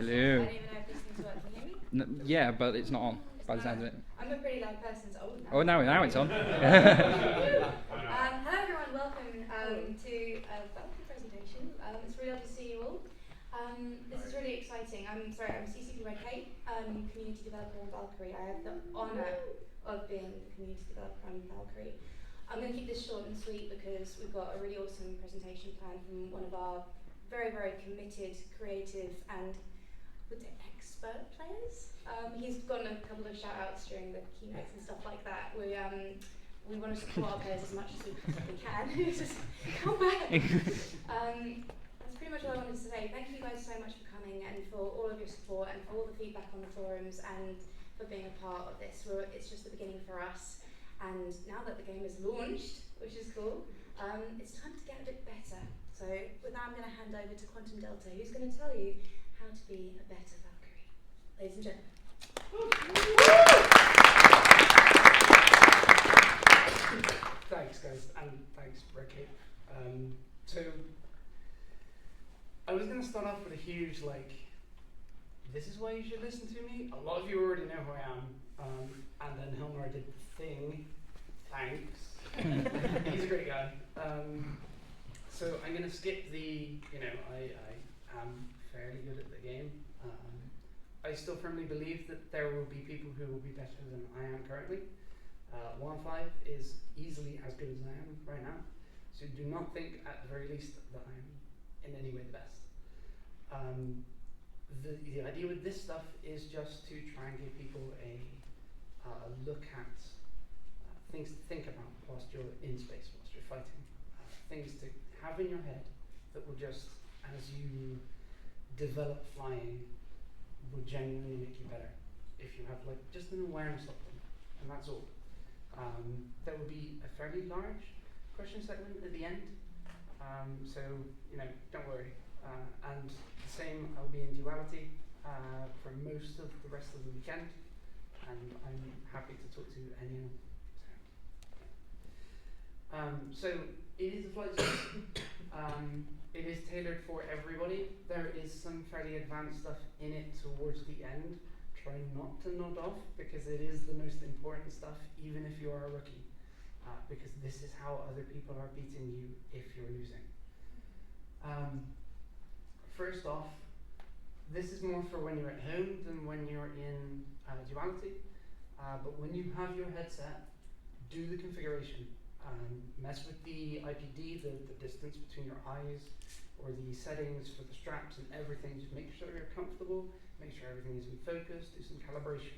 Hello. I don't even know if these things work. Can you hear me? Yeah, but it's not on by the sound of it. I'm a pretty loud person, so Now it's on. Hello everyone, welcome to a Valkyrie presentation. It's really lovely to see you all. This is really exciting. I'm CCP Red Cape, community developer on Valkyrie. I have the honour of being the community developer on Valkyrie. I'm going to keep this short and sweet because we've got a really awesome presentation planned from one of our very, very committed, creative and expert players. He's gotten a couple of shout outs during the keynotes and stuff like that. We want to support our players as much as we possibly can. Just come back. That's pretty much all I wanted to say. Thank you guys so much for coming and for all of your support and for all the feedback on the forums and for being a part of this. It's just the beginning for us. And now that the game is launched, which is cool, it's time to get a bit better. So with that, I'm going to hand over to QuantumDelta, who's going to tell you how to be a better Valkyrie. Ladies and gentlemen. Thanks, guys, and thanks, Ricky. So I was going to start off with a huge, this is why you should listen to me. A lot of you already know who I am. And then Hilmar did the thing. Thanks. He's a great guy. So I'm going to skip the, I am fairly good at the game. I still firmly believe that there will be people who will be better than I am currently. 1.5 is easily as good as I am right now. So do not think, at the very least, that I'm in any way the best. The idea with this stuff is just to try and give people a look at things to think about whilst you're in space, whilst you're fighting. Things to have in your head that will just, as you develop flying, will genuinely make you better. If you have just an awareness of them, and that's all. There will be a fairly large question segment at the end, so don't worry. And the same, I'll be in duality for most of the rest of the weekend. And I'm happy to talk to anyone. So it is a flight sim. It is tailored for everybody. There is some fairly advanced stuff in it towards the end. Try not to nod off because it is the most important stuff, even if you are a rookie. Because this is how other people are beating you if you're losing. First off, this is more for when you're at home than when you're in duality. But when you have your headset, do the configuration. Mess with the IPD, the distance between your eyes, or the settings for the straps and everything. Just make sure you're comfortable, make sure everything is in focus, do some calibration.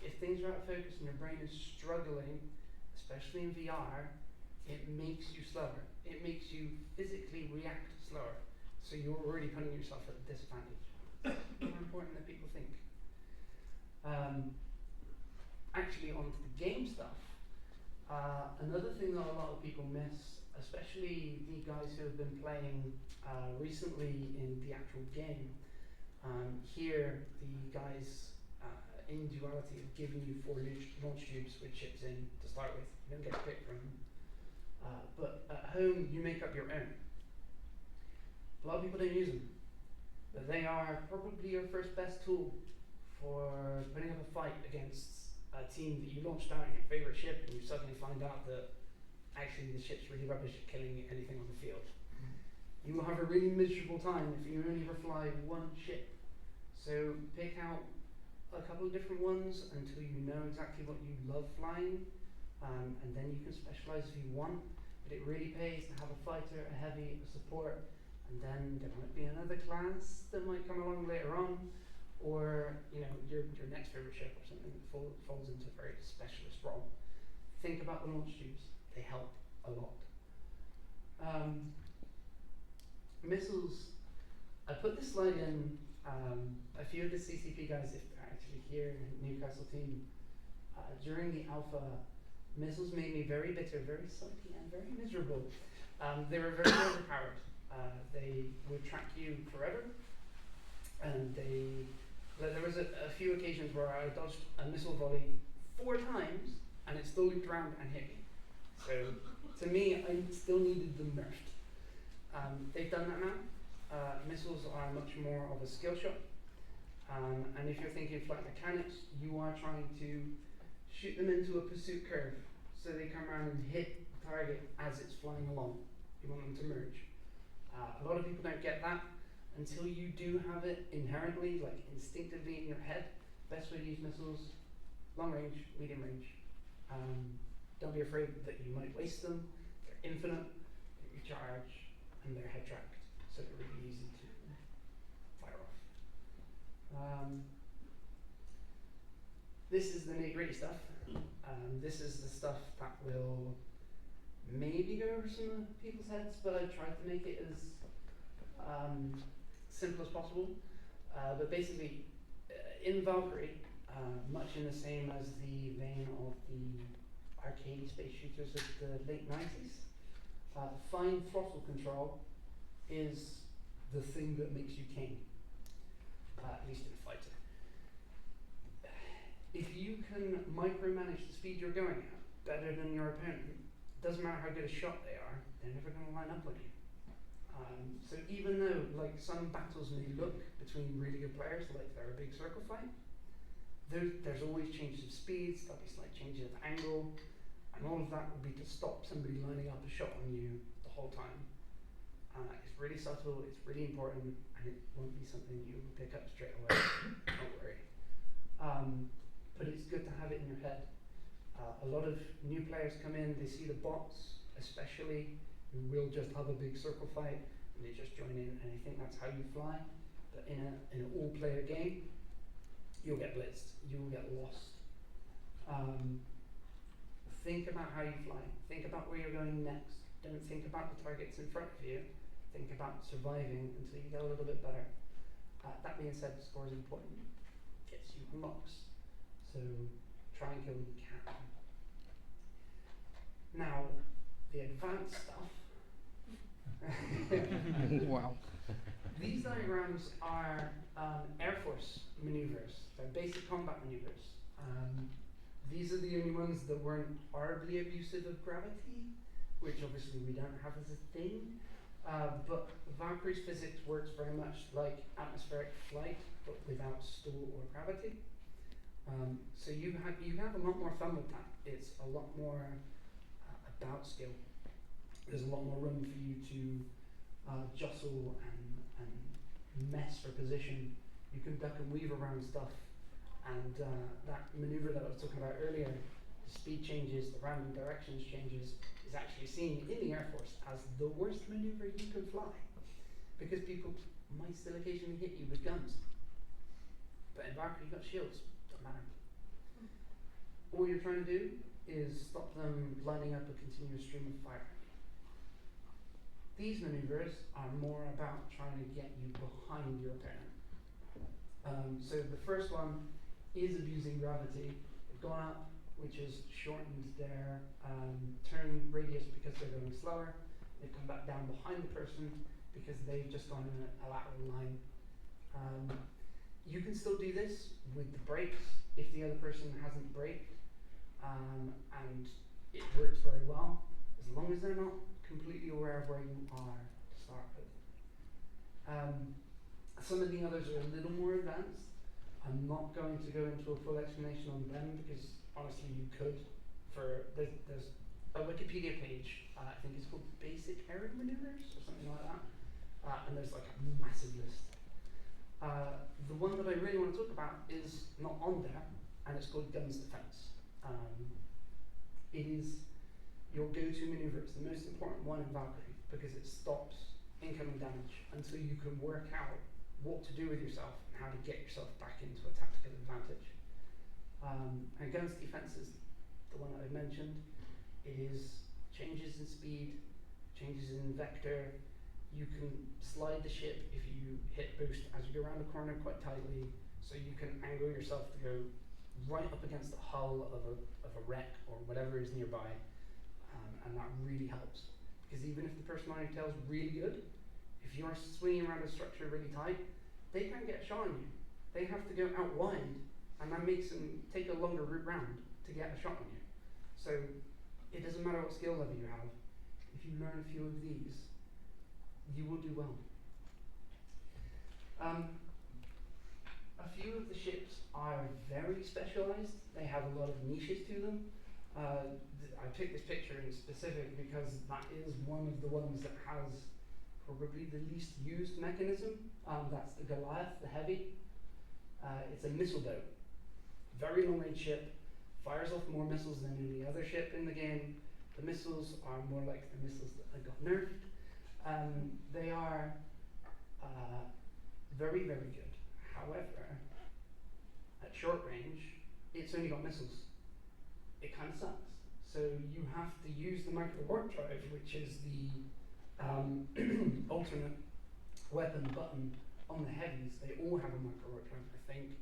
If things are out of focus and your brain is struggling, especially in VR, it makes you slower. It makes you physically react slower. So you're already putting yourself at a disadvantage. It's more important than people think. Actually, onto the game stuff. Another thing that a lot of people miss, especially the guys who have been playing recently in the actual game, here the guys in duality have given you 4 launch tubes with chips in to start with. You don't get to pick from them. But at home, you make up your own. A lot of people don't use them, but they are probably your first best tool for putting up a fight against a team that you launched out in your favorite ship and you suddenly find out that actually the ship's really rubbish at killing anything on the field. You will have a really miserable time if you only ever fly one ship. So pick out a couple of different ones until you know exactly what you love flying, and then you can specialize if you want. But it really pays to have a fighter, a heavy, a support, and then there might be another class that might come along later on, or your next favorite ship or something that falls into a very specialist role. Think about the launch tubes; they help a lot. Missiles. I put this slide in. A few of the CCP guys, if they're actually here in the Newcastle team, during the alpha, missiles made me very bitter, very salty, and very miserable. They were very overpowered. They would track you forever, and there was a few occasions where I dodged a missile volley 4 times, and it still looped around and hit me. So, to me, I still needed them nerfed. They've done that now. missiles are much more of a skill shot. And if you're thinking flight mechanics, you are trying to shoot them into a pursuit curve so they come around and hit the target as it's flying along. You want them to merge. A lot of people don't get that until you do have it inherently, like instinctively in your head. Best way to use missiles, long range, medium range. Don't be afraid that you might waste them. They're infinite, they recharge, and they're head tracked, so they're really easy to fire off. This is the nitty-gritty stuff. This is the stuff that will maybe go over some of people's heads, but I tried to make it as simple as possible. But basically, in Valkyrie, much in the same as the vein of the arcade space shooters of the late 90s, fine throttle control is the thing that makes you king, at least in a fighter. If you can micromanage the speed you're going at better than your opponent, doesn't matter how good a shot they are, they're never going to line up with you. So even though like some battles may look between really good players like they're a big circle fight, there's always changes of speeds, there'll be slight changes of angle, and all of that will be to stop somebody lining up a shot on you the whole time. It's really subtle, it's really important, and it won't be something you will pick up straight away. Don't worry. But it's good to have it in your head. A lot of new players come in, they see the bots, especially, who will just have a big circle fight, and they just join in, and they think that's how you fly. But in an all-player game, you'll get blitzed, you will get lost. Think about how you fly. Think about where you're going next. Don't think about the targets in front of you. Think about surviving until you get a little bit better. That being said, score is important. Gets you unlocks. So try and kill when you can. Now, the advanced stuff. Wow. These diagrams are Air Force maneuvers. They're basic combat maneuvers. These are the only ones that weren't horribly abusive of gravity, which obviously we don't have as a thing. But Valkyrie's physics works very much like atmospheric flight, but without stall or gravity. So you have a lot more fun with that. It's a lot more about skill. There's a lot more room for you to jostle and mess for position. You can duck and weave around stuff, and that maneuver that I was talking about earlier, the speed changes, the random directions changes, is actually seen in the Air Force as the worst maneuver you can fly, because people might still occasionally hit you with guns. But in Valkyrie, you've got shields, don't matter. All you're trying to do is stop them lining up a continuous stream of fire. These maneuvers are more about trying to get you behind your opponent. So the first one is abusing gravity. They've gone up, which has shortened their turn radius because they're going slower. They've come back down behind the person because they've just gone in a lateral line. You can still do this with the brakes if the other person hasn't braked, and it works very well, as long as they're not completely aware of where you are to start with. Some of the others are a little more advanced. I'm not going to go into a full explanation on them because honestly you could. There's a Wikipedia page, I think it's called Basic Aerial Maneuvers or something like that, and there's like a massive list. The one that I really want to talk about is not on there, and it's called Guns Defense. It is your go-to maneuver. It's the most important one in Valkyrie because it stops incoming damage until you can work out what to do with yourself and how to get yourself back into a tactical advantage. And Guns Defense is the one that I mentioned. It is changes in speed, changes in vector. You can slide the ship if you hit boost as you go around the corner quite tightly, so you can angle yourself to go right up against the hull of a wreck or whatever is nearby, and that really helps. Because even if the person on your tail is really good, if you're swinging around a structure really tight, they can't get a shot on you. They have to go out wide, and that makes them take a longer route round to get a shot on you. So it doesn't matter what skill level you have, if you learn a few of these, you will do well. very specialized. They have a lot of niches to them. I picked this picture in specific because that is one of the ones that has probably the least used mechanism. That's the Goliath, the heavy. It's a missile boat. Very long range ship, fires off more missiles than any other ship in the game. The missiles are more like the missiles that got nerfed. They are very, very good. However, at short range, it's only got missiles. It kind of sucks. So you have to use the micro warp drive, which is the alternate weapon button on the heavies. They all have a micro warp drive, I think,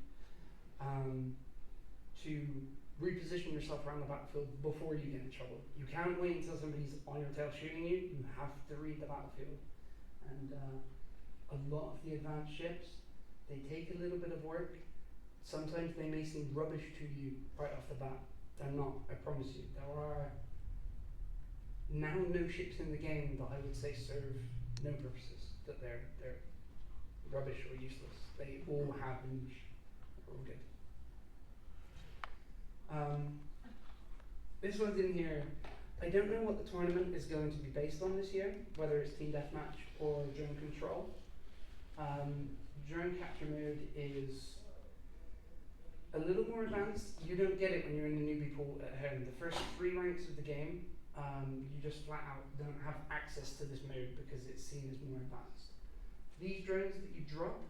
to reposition yourself around the battlefield before you get in trouble. You can't wait until somebody's on your tail shooting you. You have to read the battlefield. And a lot of the advanced ships, they take a little bit of work. Sometimes they may seem rubbish to you right off the bat. They're not, I promise you. There are now no ships in the game that I would say serve no purposes, that they're rubbish or useless. They all have a niche. They're all good. This one's in here. I don't know what the tournament is going to be based on this year, whether it's team deathmatch or drone control. Drone capture mode is a little more advanced. You don't get it when you're in the newbie pool at home. The first 3 ranks of the game, you just flat out don't have access to this mode because it's seen as more advanced. These drones that you drop,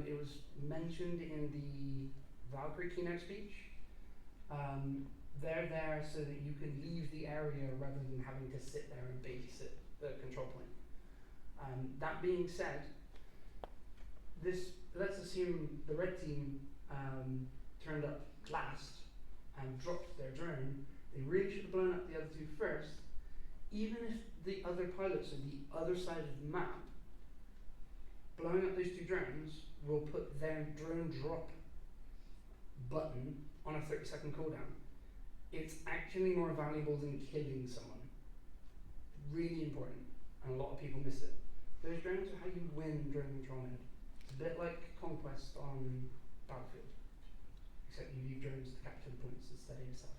it was mentioned in the Valkyrie keynote speech. They're there so that you can leave the area rather than having to sit there and babysit the control point. That being said, let's assume the red team turned up last and dropped their drone. They really should have blown up the other 2 first. Even if the other pilots on the other side of the map, blowing up those 2 drones will put their drone drop button on a 30-second cooldown. It's actually more valuable than killing someone. Really important, and a lot of people miss it. Those drones are how you win drone control mode. It's a bit like Conquest on Battlefield, except you use drones to capture the points instead of yourself.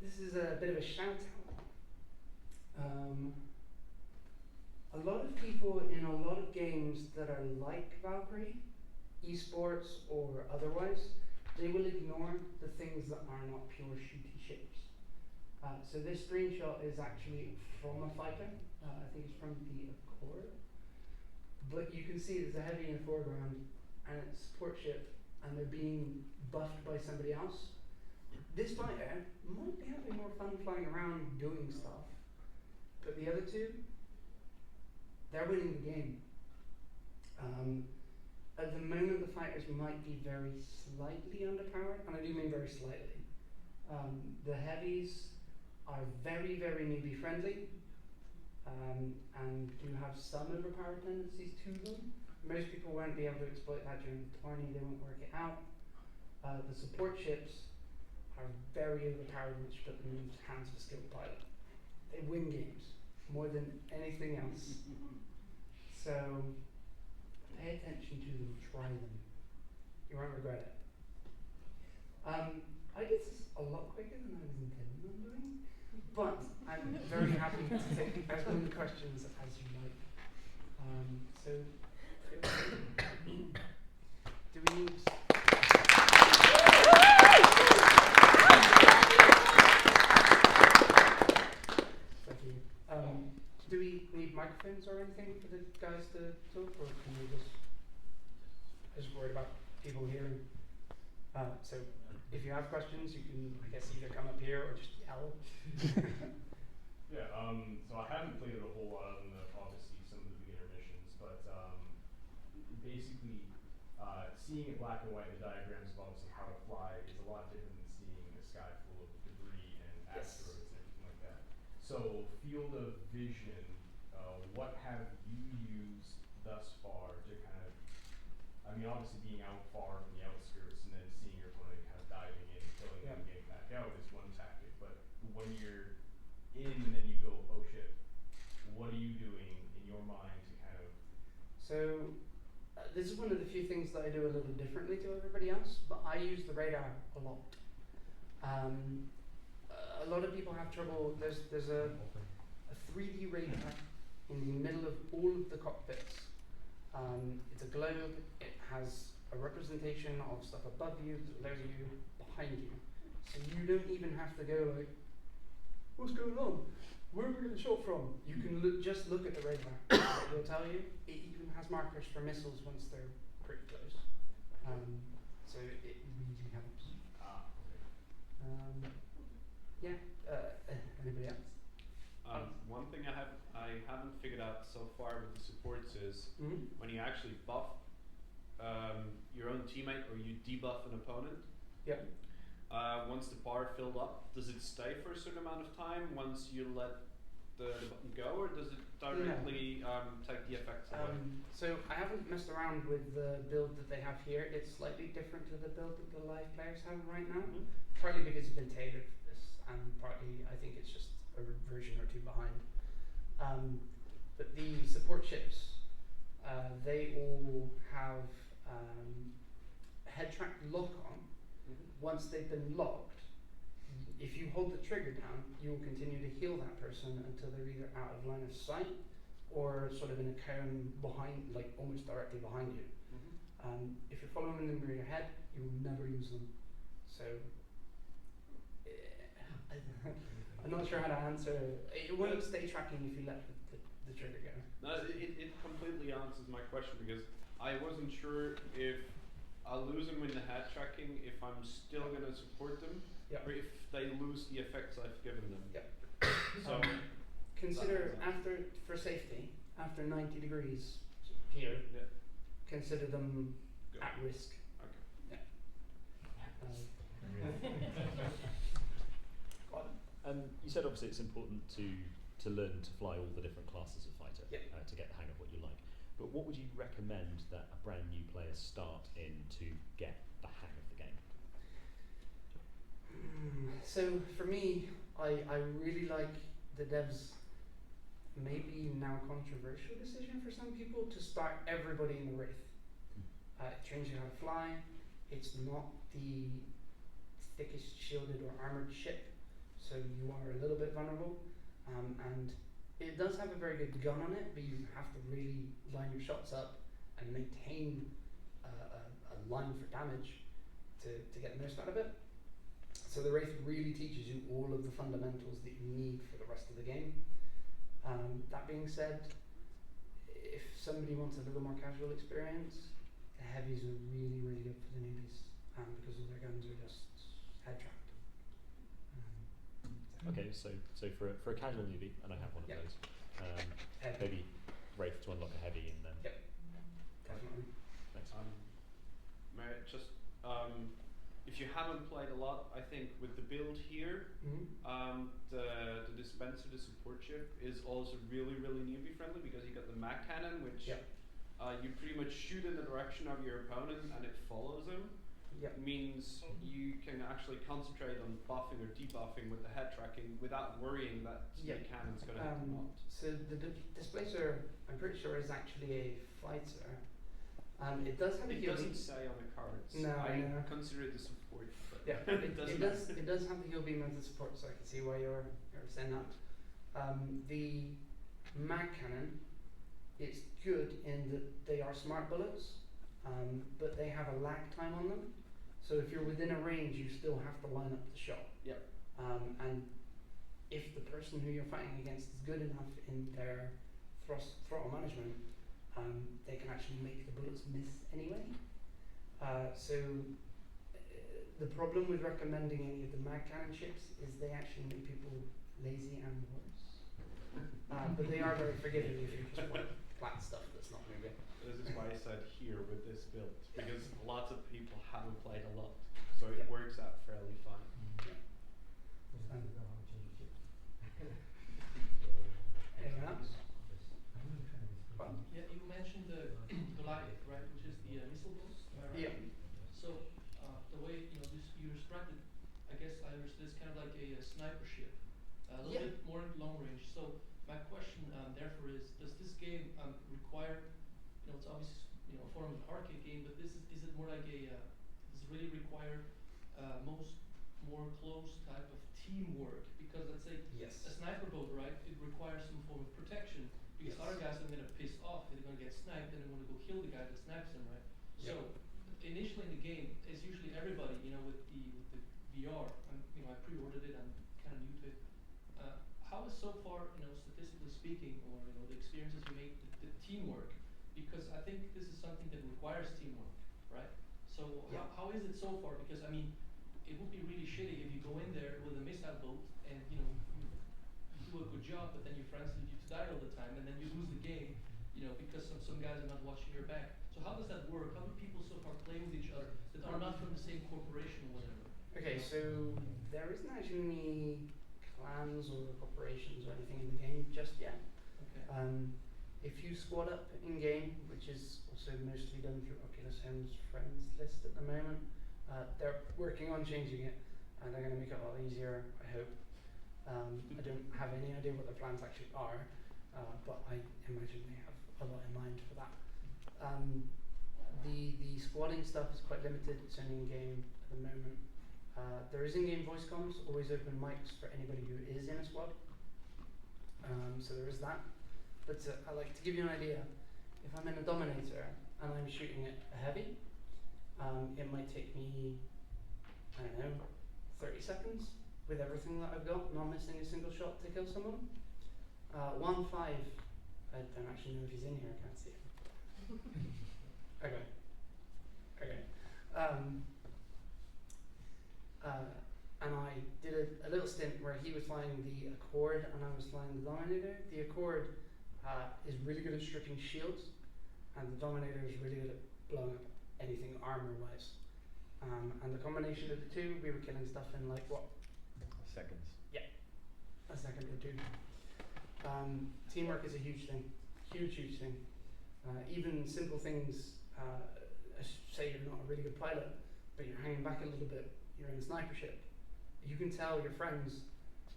This is a bit of a shout out. A lot of people in a lot of games that are like Valkyrie, esports or otherwise, they will ignore the things that are not pure shooty ships. So this screenshot is actually from a fighter. I think it's from the Accord. But you can see there's a heavy in the foreground and it's a support ship and they're being buffed by somebody else. This fighter might be having more fun flying around doing stuff, but the other 2, they're winning the game. At the moment, the fighters might be very slightly underpowered, and I do mean very slightly. The heavies are very, very newbie friendly, and do have some overpowered tendencies to them. Most people won't be able to exploit that during the tourney, they won't work it out. The support ships are very overpowered, which put them in the hands of a skilled pilot. They win games more than anything else. So pay attention to them, try them. You won't regret it. I did this a lot quicker than I was intending on doing, but I'm very happy to take as many questions as you like. So, do we need... Thank you. Do we need microphones or anything for the guys to talk, or can we just worried about people hearing? So if you have questions, you can, I guess, either come up here or just yell. Yeah, so I haven't played it a whole lot other than obviously some of the beginner missions, but basically seeing it black and white in the diagrams of obviously how to fly is a lot different than seeing a sky full of debris and asteroids and everything like that. So field of vision, what have you used thus far to kind of, I mean obviously being out far from the outskirts and then seeing your opponent kind of diving in, killing them, and getting back out is one tactic, but when you're in and then you go, oh shit, what are you doing in your mind to kind of... So this is one of the few things that I do a little differently to everybody else, but I use the radar a lot. A lot of people have trouble. There's a 3D radar in the middle of all of the cockpits. It's a globe. It has a representation of stuff above you, below you, behind you. So you don't even have to go like, what's going on? Where are we getting shot from? You can just look at the radar. It'll tell you. It even has markers for missiles once they're pretty close. So it really helps. Yeah. Anybody else? One thing I haven't figured out so far with the supports is when you actually buff your own teammate or you debuff an opponent. Yep. Once the bar filled up, does it stay for a certain amount of time once you let the button go, or does it directly take the effects away? So I haven't messed around with the build that they have here. It's slightly different to the build that the live players have right now. Partly because it's been tailored for this, and partly I think it's just a version or two behind. But the support ships, they all have head track lock on. Once they've been locked, if you hold the trigger down, you will continue to heal that person until they're either out of line of sight or sort of in a cone behind, like almost directly behind you. If you're following them with your head, you will never use them. So I'm not sure how to answer. It won't stay tracking if you let the trigger go. No, it completely answers my question, because I wasn't sure if I'll lose them in the head tracking if I'm still going to support them, or if they lose the effects I've given them. So consider for safety, after 90 degrees here, consider them at risk. Okay. You said obviously it's important to learn to fly all the different classes of fighter to get the hang of what you like. But what would you recommend that a brand new player start in to get the hang of the game? So for me, I really like the devs' maybe now controversial decision for some people to start everybody in the Wraith. It trains you how to fly. It's not the thickest shielded or armored ship, so you are a little bit vulnerable. And it does have a very good gun on it, but you have to really line your shots up and maintain a line for damage to get the most out of it. So the Wraith really teaches you all of the fundamentals that you need for the rest of the game. That being said, if somebody wants a little more casual experience, the heavies are really, really good for the newbies, because all their guns are just head tracked. Okay, so for a casual newbie, and I have one of those, maybe Wraith to unlock a heavy, and then Definitely. thanks. May I just, if you haven't played a lot, I think with the build here, the dispenser, the support ship, is also really, really newbie friendly, because you got the mag cannon, which you pretty much shoot in the direction of your opponent and it follows them. Means you can actually concentrate on buffing or debuffing with the head tracking without worrying that the cannon's going to hit them out. So the displacer, I'm pretty sure, is actually a fighter. It does have a It heal doesn't beam. say on the cards. No, I know. consider it the support. But it does have the heal beam as the support, so I can see why you're saying that. The mag cannon, it's good in that they are smart bullets, but they have a lag time on them. So if you're within a range, you still have to line up the shot. And if the person who you're fighting against is good enough in their throttle management, they can actually make the bullets miss anyway. The problem with recommending any of the mag cannon ships is they actually make people lazy and worse. But they are very forgiving if you just want flat stuff that's not moving. This is why I said here with this build, because lots of people haven't played a lot, so it works out fairly fine. Anyone else? Yeah, you mentioned the Goliath, right, which is the missile boat, am I right? So the way you described it, I guess I understood it's kind of like a sniper ship, a little bit more long range. So my question therefore is, does this game require, it's obviously form of an arcade game, but is it more like a does it really require more close type of teamwork? Because let's say Yes. a sniper bolt, right? It requires some form of protection because Yes. other guys are gonna piss off, they're gonna get sniped, and they want to go kill the guy that snipes them, right? Yep. So initially in the game, it's usually everybody, with the VR. I pre-ordered it. I'm kind of new to it. How is so far, statistically speaking, or the experiences you make, the teamwork? Because I think this is something that requires teamwork, right? So Yeah. how is it so far? Because it would be really shitty if you go in there with a missile bolt and you do a good job, but then your friends lead you to die all the time, and then you lose the game, because some guys are not watching your back. So how does that work? How do people so far play with each other that are not from the same corporation or whatever? Okay, so there isn't actually any clans or corporations or anything in the game just yet. Okay. If you squad up in game, which is also mostly done through Oculus Home's friends list at the moment, they're working on changing it, and they're going to make it a lot easier, I hope. I don't have any idea what the plans actually are, but I imagine they have a lot in mind for that. The squadding stuff is quite limited. It's only in game at the moment. There is in-game voice comms, always open mics for anybody who is in a squad. So there is that. But I like to give you an idea. If I'm in a Dominator and I'm shooting at a heavy, it might take me, 30 seconds with everything that I've got, not missing a single shot to kill someone. 1-5, I don't actually know if he's in here, I can't see him. Okay. And I did a little stint where he was flying the Accord and I was flying the Dominator. The Accord is really good at stripping shields, and the Dominator is really good at blowing up anything armor-wise. And the combination of the two, we were killing stuff in like what? Seconds. Yeah, a second or two. Teamwork is a huge thing, huge thing. Even simple things, say you're not a really good pilot, but you're hanging back a little bit, you're in a sniper ship. You can tell your friends,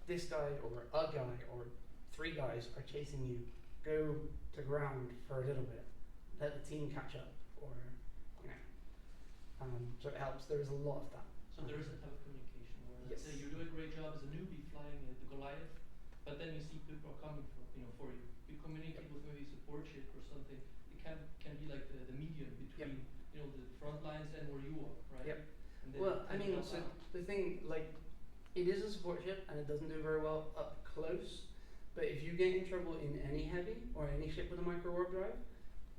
this guy or a guy or 3 guys are chasing you. Go to ground for a little bit. Let the team catch up, or so it helps. There is a lot of that. So there is a type of communication where let's Yes. say you do a great job as a newbie flying the Goliath, but then you see people are coming for you. You communicate with maybe support ship or something. It can be like the medium between the front lines and where you are, right? Yep. And then Well, I help mean, so out. the thing, like, it is a support ship and it doesn't do very well up close. But if you get in trouble in any heavy or any ship with a micro warp drive,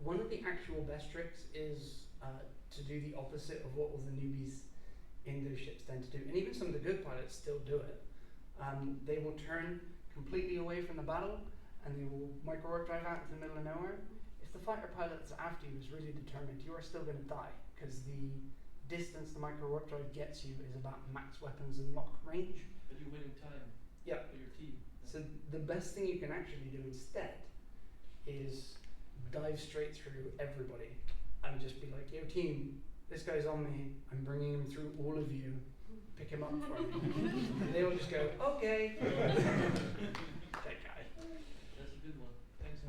one of the actual best tricks is to do the opposite of what all the newbies in those ships tend to do. And even some of the good pilots still do it. They will turn completely away from the battle and they will micro warp drive out into the middle of nowhere. If the fighter pilot that's after you is really determined, you are still going to die, because the distance the micro warp drive gets you is about max weapons and lock range. But you're winning time Yep. for your team. So the best thing you can actually do instead is dive straight through everybody and just be like, yo team, this guy's on me, I'm bringing him through all of you, pick him up for me. And they all just go, okay. That guy. That's a good one. Thanks.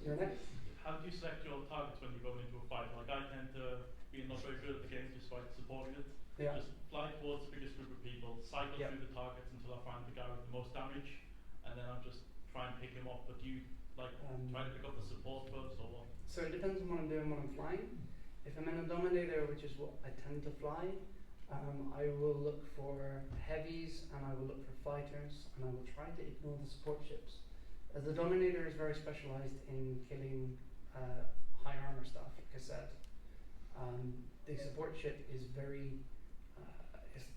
You're next? How do you select your targets when you go into a fight? Like, I tend to be not very good at the game, just like supporting it. Yeah. Just fly towards the biggest group of people, cycle Yep. through the targets until I find the guy with the most damage, and then I'll just try and pick him off. But do you try to pick up the support first, or what? So it depends on what I'm doing when I'm flying. If I'm in a Dominator, which is what I tend to fly, I will look for heavies and I will look for fighters, and I will try to ignore the support ships. The Dominator is very specialized in killing high armor stuff, like I said. The support ship is very,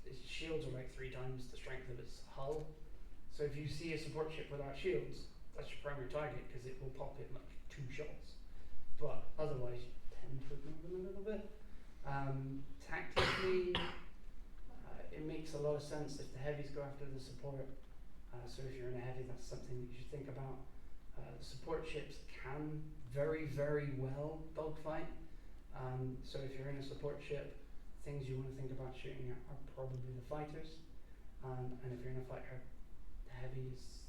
its shields are like 3 times the strength of its hull. So if you see a support ship without shields, that's your primary target, because it will pop in like 2 shots. But otherwise, you tend to ignore them a little bit. Tactically, it makes a lot of sense if the heavies go after the support. So if you're in a heavy, that's something that you should think about. The support ships can very, very well dogfight. So if you're in a support ship, things you want to think about shooting at are probably the fighters. And if you're in a fighter, the heavy is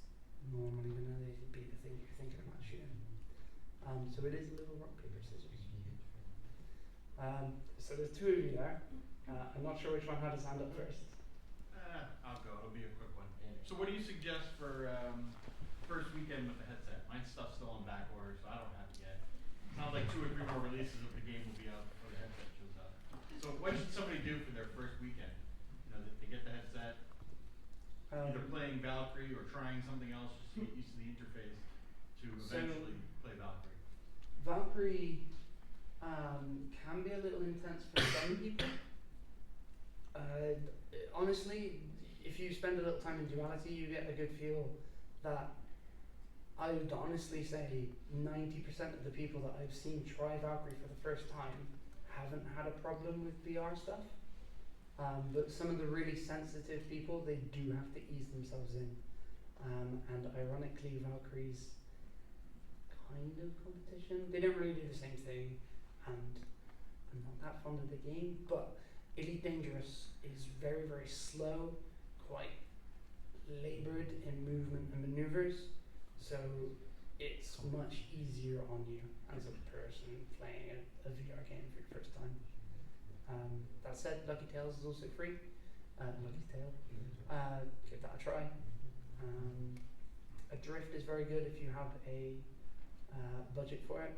normally going to be the thing you're thinking about shooting. So it is a little rock, paper, scissors. So there's two of you there. I'm not sure which one had his hand up first. I'll go. It'll be a quick one. So what do you suggest for first weekend with the headset? My stuff's still on back order, so I don't have it yet. Sounds like 2 or 3 more releases of the game will be out before the headset shows up. So what should somebody do for their first weekend? You know, they get the headset, either playing Valkyrie or trying something else just to get used to the interface to eventually play Valkyrie. Valkyrie can be a little intense for some people. Honestly, if you spend a little time in Duality, you get a good feel that I would honestly say 90% of the people that I've seen try Valkyrie for the first time haven't had a problem with VR stuff. But some of the really sensitive people, they do have to ease themselves in. And ironically, Valkyrie's kind of competition. They don't really do the same thing, and I'm not that fond of the game, but Elite Dangerous is very, very slow, quite laboured in movement and manoeuvres, so it's much easier on you as a person playing a VR game for your first time. That said, Lucky Tales is also free. Lucky's Tale. Give that a try. Adrift is very good if you have a budget for it.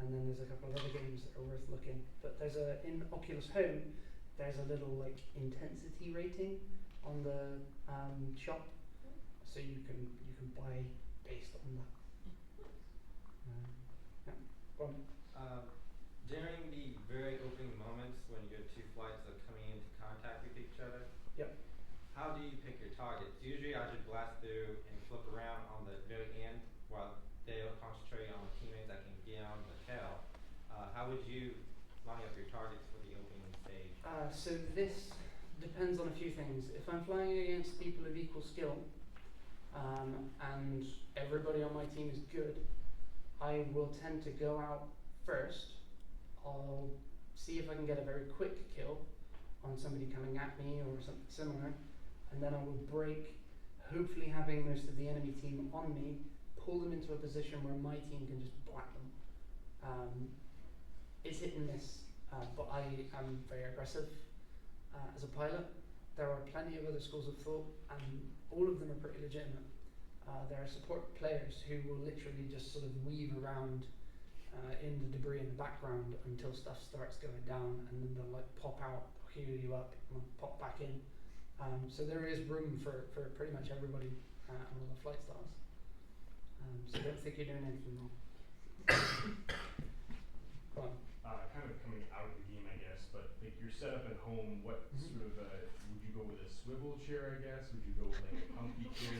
And then there's a couple of other games that are worth looking. But there's in Oculus Home, there's a little like intensity rating on the shop, so you can buy based on that. Yeah. Go on. During the very opening moments when your two flights are coming into contact with each other, Yep. how do you pick your targets? Usually I should blast through and flip around on the very end while they'll concentrate on the teammates that can get on the tail. How would you line up your targets for the opening stage? So this depends on a few things. If I'm flying against people of equal skill, and everybody on my team is good, I will tend to go out first. I'll see if I can get a very quick kill on somebody coming at me or something similar, and then I will break, hopefully having most of the enemy team on me, pull them into a position where my team can just black them. It's hit and miss, but I am very aggressive as a pilot. There are plenty of other schools of thought, and all of them are pretty legitimate. There are support players who will literally just sort of weave around in the debris in the background until stuff starts going down, and then they'll like pop out, heal you up, and pop back in. So there is room for pretty much everybody and all the flight styles. So I don't think you're doing anything wrong. Go on. Kind of coming out of the game, I guess, but like your setup at home, what sort of would you go with a swivel chair? I guess would you go with like a comfy chair?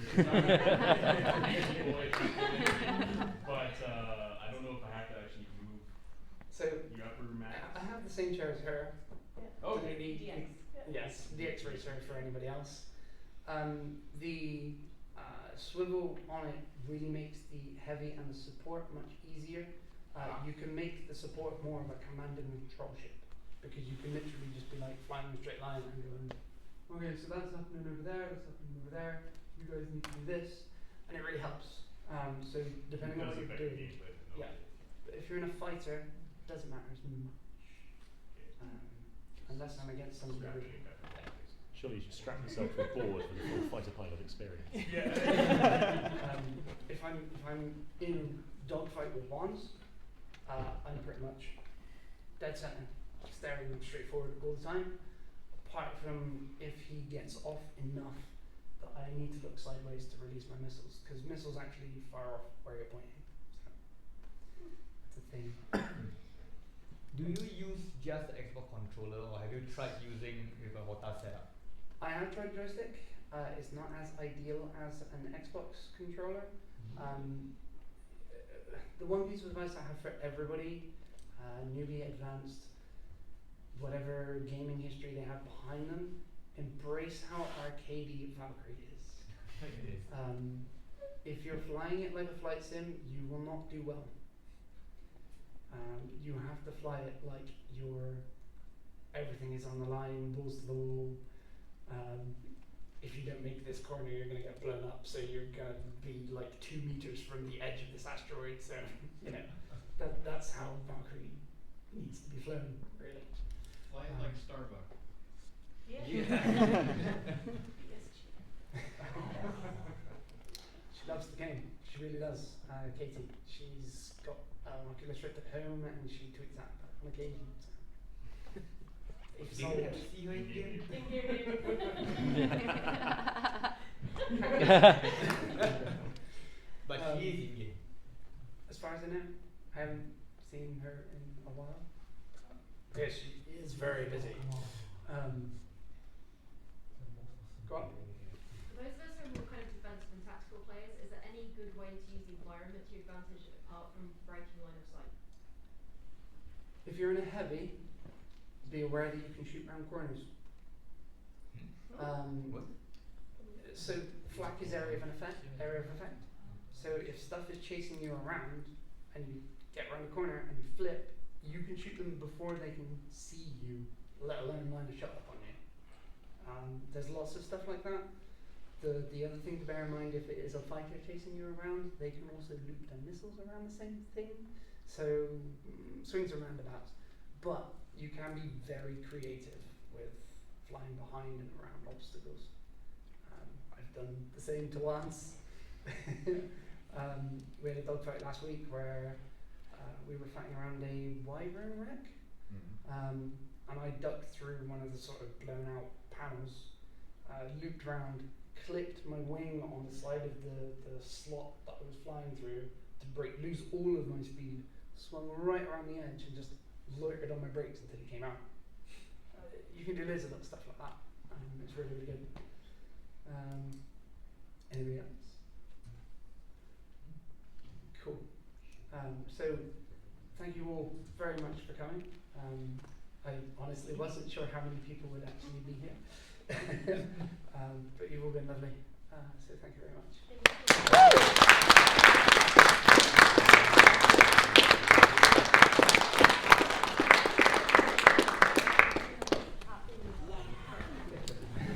But I don't know if I have to actually move. So your upper max. I have the same chair as her. Yeah. Oh, The lady- DX. Yes, the X-ray chair for anybody else. The swivel on it really makes the heavy and the support much easier. You can make the support more of a command and control ship, because you can literally just be like flying in a straight line and going, okay, so that's happening over there, that's happening over there, you guys need to do this, and it really helps. So depending on what you're doing, yeah. But if you're in a fighter, it doesn't matter as much. Unless I'm against somebody really. Surely you should strap yourself to a board for the full fighter pilot experience. If I'm in a dogfight with wands, I'm pretty much dead center, staring them straight forward all the time. Apart from if he gets off enough that I need to look sideways to release my missiles, because missiles actually fire off where you're pointing. So that's a thing. Do you use just the Xbox controller, or have you tried using with a Hota setup? I have tried joystick. It's not as ideal as an Xbox controller. The one piece of advice I have for everybody, newbie, advanced, whatever gaming history they have behind them, embrace how arcadey Valkyrie is. It is. If you're flying it like a flight sim, you will not do well. You have to fly it like everything is on the line, balls to the wall. If you don't make this corner, you're going to get blown up, so you're going to be like 2 meters from the edge of this asteroid, so, you know, that's how Valkyrie needs to be flown, really. Fly it like Starbuck. Yeah. She loves the game. She really does. Katie. She's got an Oculus Rift at home and she tweets out about it on occasion. So. Did you have to see her in game? But she is in game. As far as I know, I haven't seen her in a while. Yeah, she is very busy. Go on. For those of us who are more kind of defensive and tactical players, is there any good way to use the environment to your advantage apart from breaking line of sight? If you're in a heavy, be aware that you can shoot round corners. What? So flak is area of effect. So if stuff is chasing you around and you get around the corner and you flip, you can shoot them before they can see you, let alone line a shot up on you. There's lots of stuff like that. The other thing to bear in mind, if it is a fighter chasing you around, they can also loop their missiles around the same thing. So swings and roundabouts. But you can be very creative with flying behind and around obstacles. I've done the same to once. We had a dogfight last week where we were fighting around a wyvern wreck, and I ducked through one of the sort of blown out panels, looped around, clipped my wing on the side of the slot that I was flying through to lose all of my speed, swung right around the edge and just loitered on my brakes until he came out. You can do loads of little stuff like that. It's really, really good. Anybody else? Cool. So thank you all very much for coming. I honestly wasn't sure how many people would actually be here. But you've all been lovely. So thank you very much. Thank you.